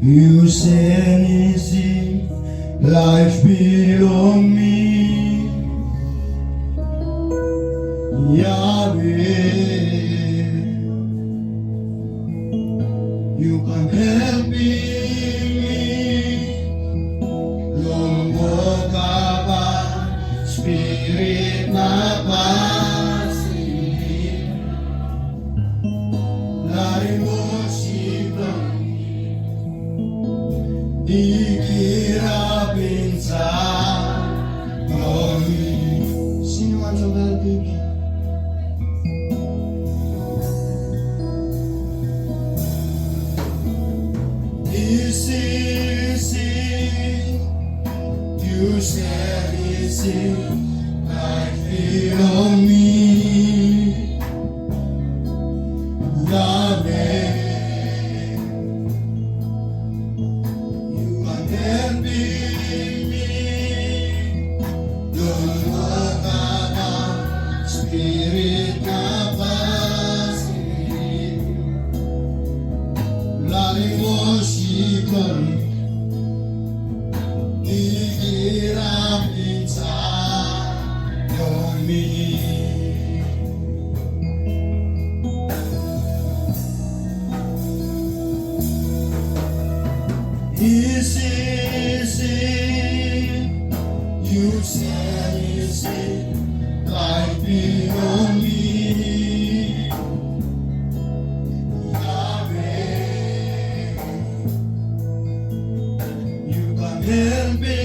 You said easy, life belong me, Yahweh. You can help me, Lombo Kaba, Spirit Napasi, Lari Mosibang, Ikirapin sa Glory. Sino ang nabalik? You said easy, life belong me, Yahweh. You are helping me, don't walk out, Spirit capacity, loving worship on me. Easy, you said easy, life belong me, Yahweh. You can help me,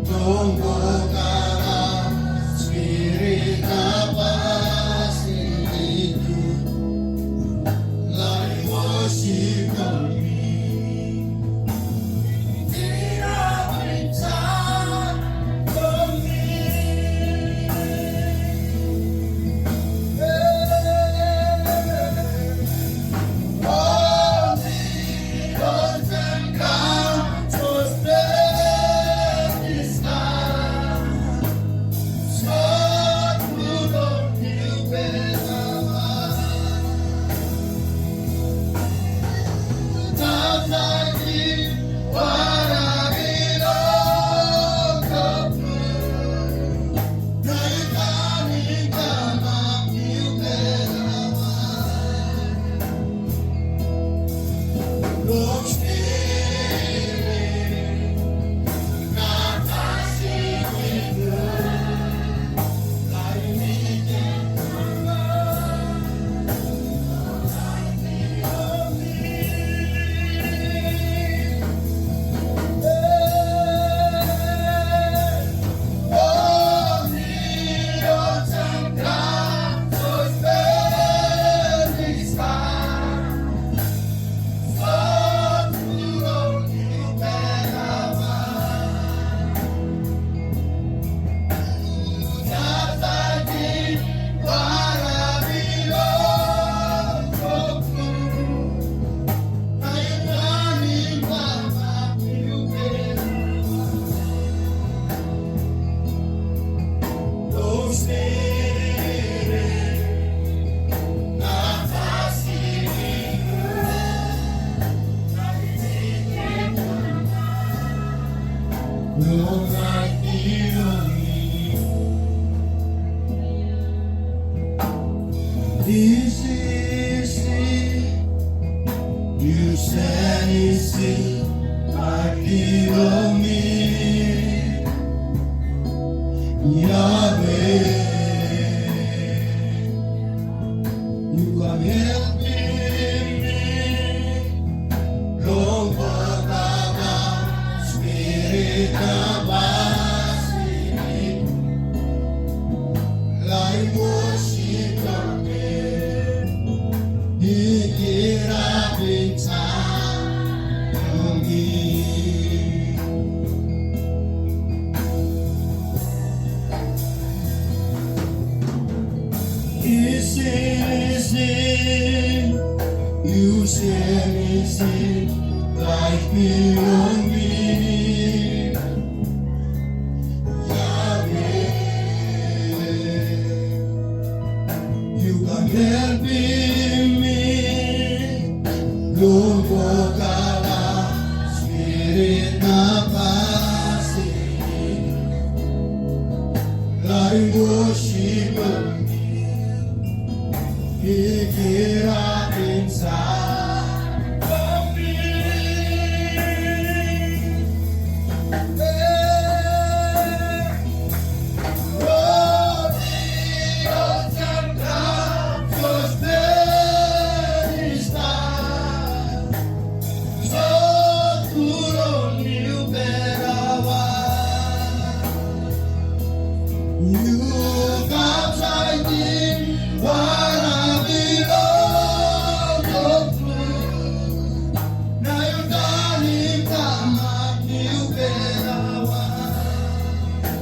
don't go down, Spirit capacity, like worship on me. No life belong me. Easy, you said easy, life belong me, Yahweh. You can help me, long forever, Spirit capacity, like worship on me, ikirapin sa Easy, you said easy, life belong me, Yahweh. You can help me, Lord. I worship you. Pick up inside of me. Oh, the ocean comes, so there is time. So good on you, better one. You come right in, what I belong to. Now you're darling, come on, you better one.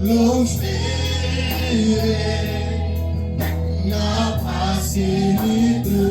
Long spirit, now passing it through.